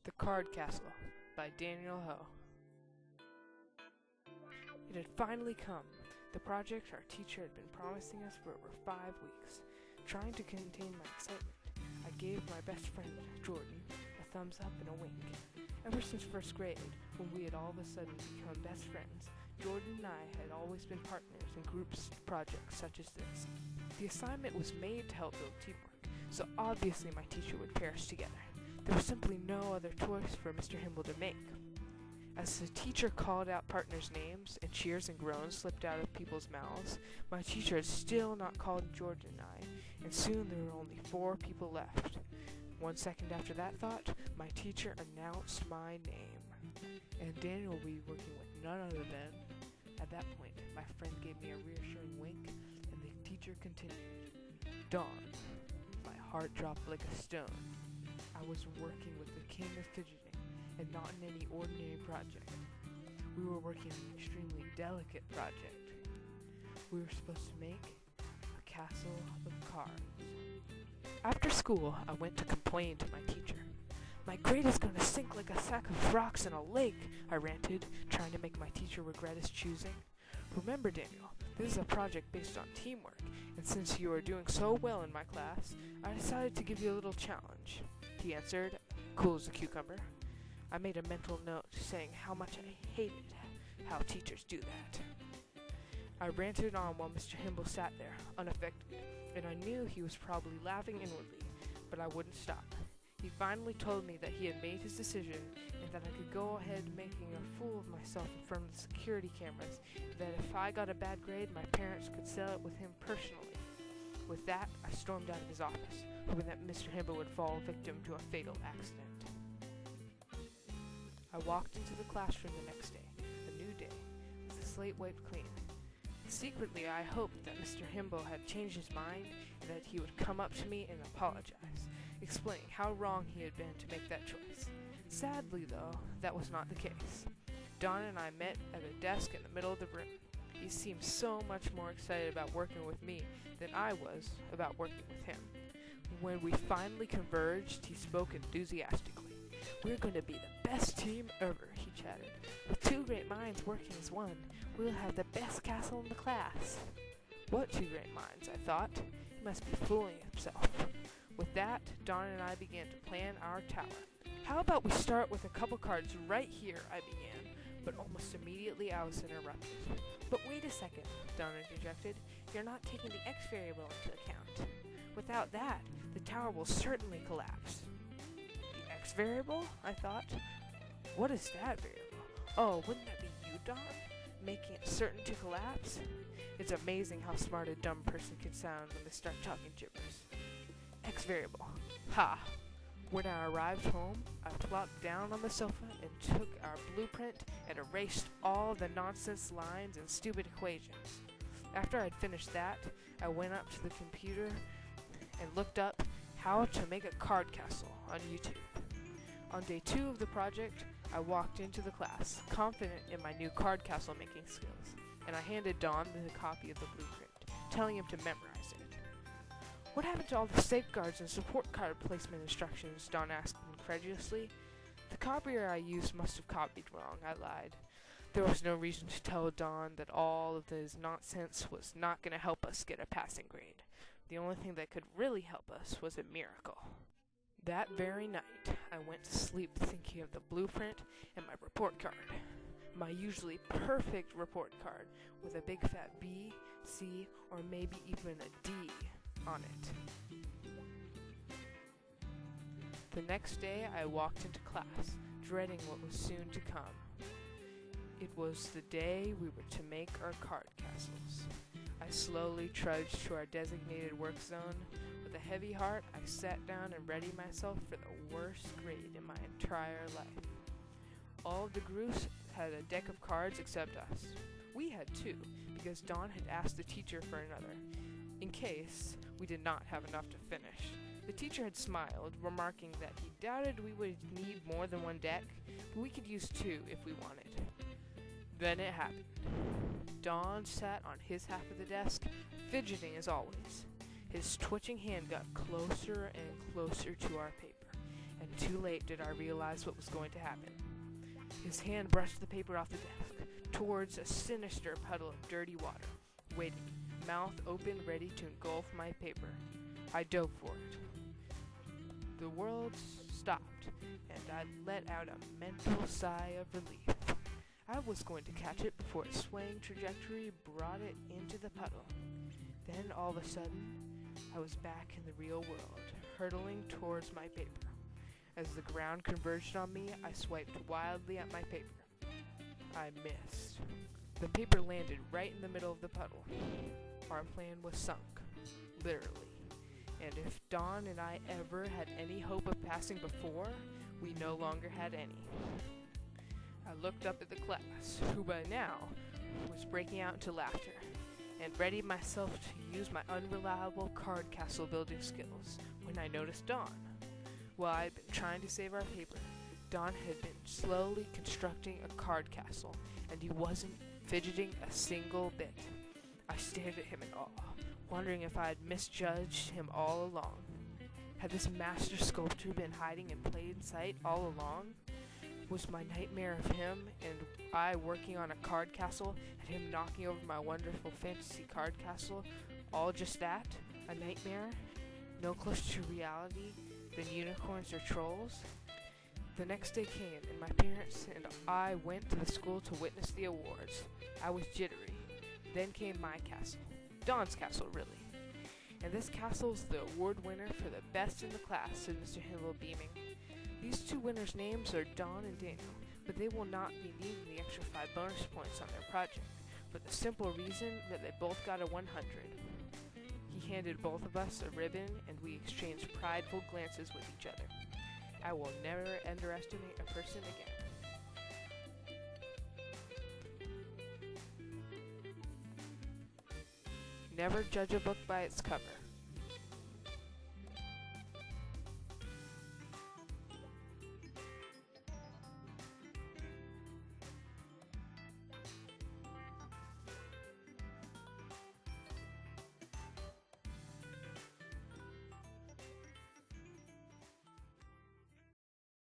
The Card Castle by Daniel Ho. It had finally come, the project our teacher had been promising us for over 5 weeks. Trying to contain my excitement, I gave my best friend, Jordan, a thumbs up and a wink. Ever since first grade, when we had all of a sudden become best friends, Jordan and I had always been partners in groups projects such as this. The assignment was made to help build teamwork, so obviously my teacher would pair us together. There was simply no other choice for Mr. Himble to make. As the teacher called out partners' names and cheers and groans slipped out of people's mouths, my teacher had still not called Jordan and I, and soon there were only 4 people left. 1 second after that thought, my teacher announced my name, and Daniel will be working with none other than... At that point, my friend gave me a reassuring wink, and the teacher continued. Dawn. My heart dropped like a stone. I was working with the king of fidgeting, and not in any ordinary project. We were working on an extremely delicate project. We were supposed to make a castle of cards. After school, I went to complain to my teacher. My grade is going to sink like a sack of rocks in a lake, I ranted, trying to make my teacher regret his choosing. Remember, Daniel, this is a project based on teamwork, and since you are doing so well in my class, I decided to give you a little challenge, he answered, cool as a cucumber. I made a mental note saying how much I hated how teachers do that. I ranted on while Mr. Himble sat there, unaffected, and I knew he was probably laughing inwardly, but I wouldn't stop. He finally told me that he had made his decision and that I could go ahead making a fool of myself in front of the security cameras, and that if I got a bad grade, my parents could settle it with him personally. With that, I stormed out of his office, hoping that Mr. Himble would fall victim to a fatal accident. I walked into the classroom the next day, a new day, with the slate wiped clean. Secretly, I hoped that Mr. Himble had changed his mind and that he would come up to me and apologize, explaining how wrong he had been to make that choice. Sadly, though, that was not the case. Don and I met at a desk in the middle of the room. He seemed so much more excited about working with me than I was about working with him. When we finally converged, he spoke enthusiastically. We're going to be the best team ever, he chattered. With 2 great minds working as one, we'll have the best castle in the class. What 2 great minds, I thought. He must be fooling himself. With that, Don and I began to plan our tower. How about we start with a couple cards right here, I began, but almost immediately I was interrupted. But wait a second, Don interjected. You're not taking the X variable into account. Without that, the tower will certainly collapse. The X variable? I thought. What is that variable? Oh, wouldn't that be you, Don? Making it certain to collapse? It's amazing how smart a dumb person can sound when they start talking gibberish. X variable. Ha! When I arrived home, I plopped down on the sofa and took our blueprint and erased all the nonsense lines and stupid equations. After I'd finished that, I went up to the computer and looked up how to make a card castle on YouTube. On day 2 of the project, I walked into the class, confident in my new card castle making skills, and I handed Don the copy of the blueprint, telling him to memorize it. What happened to all the safeguards and support card placement instructions? Don asked incredulously. The copier I used must have copied wrong, I lied. There was no reason to tell Don that all of this nonsense was not going to help us get a passing grade. The only thing that could really help us was a miracle. That very night, I went to sleep thinking of the blueprint and my report card. My usually perfect report card with a big fat B, C, or maybe even a D on it. The next day, I walked into class, dreading what was soon to come. It was the day we were to make our card castles. I slowly trudged to our designated work zone. With a heavy heart, I sat down and readied myself for the worst grade in my entire life. All of the groups had a deck of cards except us. We had 2, because Don had asked the teacher for another, in case we did not have enough to finish. The teacher had smiled, remarking that he doubted we would need more than 1 deck, but we could use 2 if we wanted. Then it happened. Don sat on his half of the desk, fidgeting as always. His twitching hand got closer and closer to our paper, and too late did I realize what was going to happen. His hand brushed the paper off the desk, towards a sinister puddle of dirty water, waiting, mouth open, ready to engulf my paper. I dove for it. The world stopped, and I let out a mental sigh of relief. I was going to catch it before its swaying trajectory brought it into the puddle. Then, all of a sudden, I was back in the real world, hurtling towards my paper. As the ground converged on me, I swiped wildly at my paper. I missed. The paper landed right in the middle of the puddle. Our plan was sunk, literally. And if Dawn and I ever had any hope of passing before, we no longer had any. I looked up at the class, who by now was breaking out into laughter, and readied myself to use my unreliable card castle building skills when I noticed Dawn. While I had been trying to save our paper, Dawn had been slowly constructing a card castle, and he wasn't fidgeting a single bit. I stared at him in awe, wondering if I had misjudged him all along. Had this master sculptor been hiding in plain sight all along? Was my nightmare of him and I working on a card castle and him knocking over my wonderful fantasy card castle all just that? A nightmare? No closer to reality than unicorns or trolls? The next day came, and my parents and I went to the school to witness the awards. I was jittery. Then came my castle. Dawn's castle, really. And this castle's the award winner for the best in the class, said Mr. Himble, beaming. These two winners' names are Dawn and Daniel, but they will not be needing the extra 5 bonus points on their project, for the simple reason that they both got a 100. He handed both of us a ribbon, and we exchanged prideful glances with each other. I will never underestimate a person again. Never judge a book by its cover.